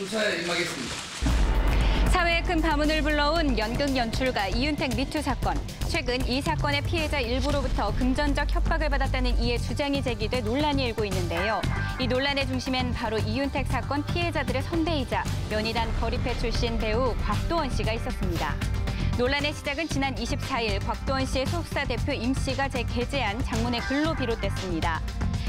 수사에 임하겠습니다. 사회에 큰 파문을 불러온 연극 연출가 이윤택 미투 사건. 최근 이 사건의 피해자 일부로부터 금전적 협박을 받았다는 이의 주장이 제기돼 논란이 일고 있는데요. 이 논란의 중심엔 바로 이윤택 사건 피해자들의 선배이자 연희단 거리패 출신 배우 곽도원 씨가 있었습니다. 논란의 시작은 지난 24일 곽도원 씨의 소속사 대표 임 씨가 게재한 장문의 글로 비롯됐습니다.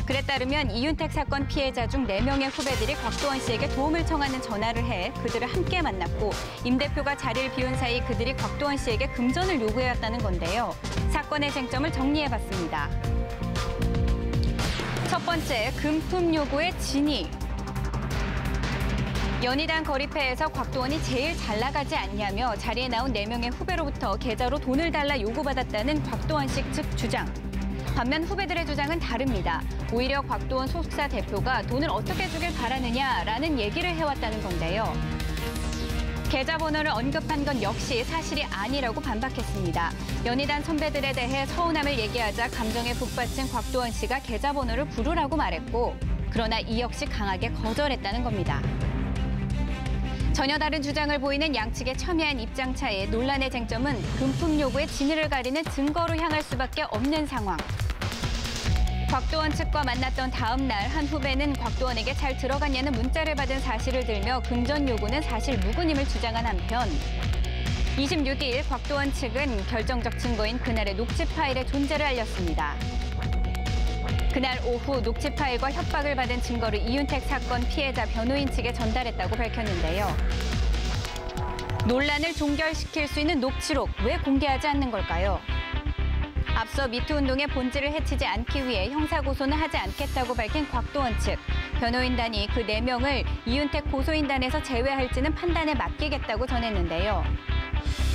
글에 따르면 이윤택 사건 피해자 중 4명의 후배들이 곽도원 씨에게 도움을 청하는 전화를 해 그들을 함께 만났고 임 대표가 자리를 비운 사이 그들이 곽도원 씨에게 금전을 요구해왔다는 건데요. 사건의 쟁점을 정리해봤습니다. 첫 번째, 금품 요구의 진위. 연희단 거리패에서 곽도원이 제일 잘 나가지 않냐며 자리에 나온 4명의 후배로부터 계좌로 돈을 달라 요구받았다는 곽도원 씨 측 주장. 반면 후배들의 주장은 다릅니다. 오히려 곽도원 소속사 대표가 돈을 어떻게 주길 바라느냐라는 얘기를 해왔다는 건데요. 계좌번호를 언급한 건 역시 사실이 아니라고 반박했습니다. 연희단 선배들에 대해 서운함을 얘기하자 감정에 북받친 곽도원 씨가 계좌번호를 부르라고 말했고, 그러나 이 역시 강하게 거절했다는 겁니다. 전혀 다른 주장을 보이는 양측의 첨예한 입장 차이에 논란의 쟁점은 금품 요구의 진위를 가리는 증거로 향할 수밖에 없는 상황. 곽도원 측과 만났던 다음 날 한 후배는 곽도원에게 잘 들어갔냐는 문자를 받은 사실을 들며 금전 요구는 사실 무근임을 주장한 한편 26일 곽도원 측은 결정적 증거인 그날의 녹취 파일의 존재를 알렸습니다. 그날 오후 녹취 파일과 협박을 받은 증거를 이윤택 사건 피해자 변호인 측에 전달했다고 밝혔는데요. 논란을 종결시킬 수 있는 녹취록 왜 공개하지 않는 걸까요? 앞서 미투 운동의 본질을 해치지 않기 위해 형사고소는 하지 않겠다고 밝힌 곽도원 측. 변호인단이 그 4명을 이윤택 고소인단에서 제외할지는 판단에 맡기겠다고 전했는데요.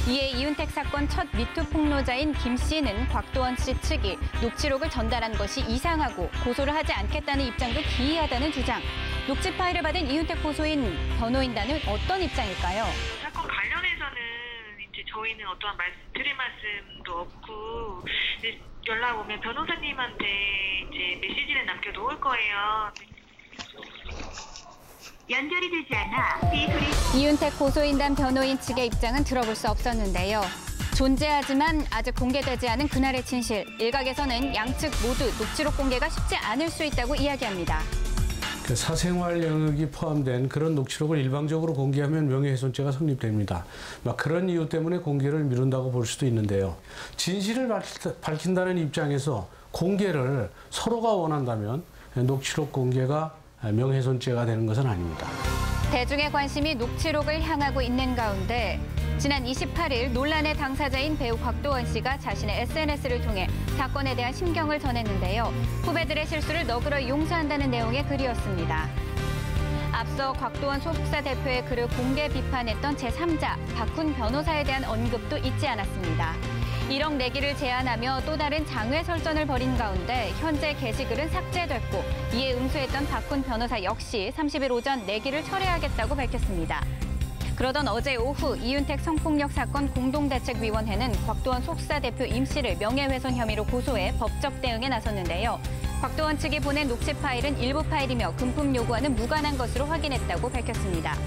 이에 이윤택 사건 첫 미투 폭로자인 김 씨는 곽도원 씨 측이 녹취록을 전달한 것이 이상하고 고소를 하지 않겠다는 입장도 기이하다는 주장. 녹취 파일을 받은 이윤택 고소인 변호인단은 어떤 입장일까요? 사건 관련해서는 이제 저희는 어떠한 드릴 말씀도 없고 이제 연락 오면 변호사님한테 이제 메시지를 남겨놓을 거예요. 연결이 되지 않아 이윤택 고소인단 변호인 측의 입장은 들어볼 수 없었는데요. 존재하지만 아직 공개되지 않은 그날의 진실. 일각에서는 양측 모두 녹취록 공개가 쉽지 않을 수 있다고 이야기합니다. 사생활 영역이 포함된 그런 녹취록을 일방적으로 공개하면 명예훼손죄가 성립됩니다. 그런 이유 때문에 공개를 미룬다고 볼 수도 있는데요. 진실을 밝힌다는 입장에서 공개를 서로가 원한다면 녹취록 공개가 명예훼손죄가 되는 것은 아닙니다. 대중의 관심이 녹취록을 향하고 있는 가운데 지난 28일 논란의 당사자인 배우 곽도원 씨가 자신의 SNS를 통해 사건에 대한 심경을 전했는데요. 후배들의 실수를 너그러 용서한다는 내용의 글이었습니다. 앞서 곽도원 소속사 대표의 글을 공개 비판했던 제3자 박훈 변호사에 대한 언급도 잊지 않았습니다. 1억 내기를 제안하며 또 다른 장외설전을 벌인 가운데 현재 게시글은 삭제됐고 이에 응수했던 박훈 변호사 역시 30일 오전 내기를 철회하겠다고 밝혔습니다. 그러던 어제 오후 이윤택 성폭력 사건 공동대책위원회는 곽도원 소속사 대표 임 씨를 명예훼손 혐의로 고소해 법적 대응에 나섰는데요. 곽도원 측이 보낸 녹취 파일은 일부 파일이며 금품 요구와는 무관한 것으로 확인했다고 밝혔습니다.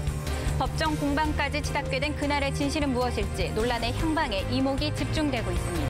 법정 공방까지 치닫게 된 그날의 진실은 무엇일지 논란의 향방에 이목이 집중되고 있습니다.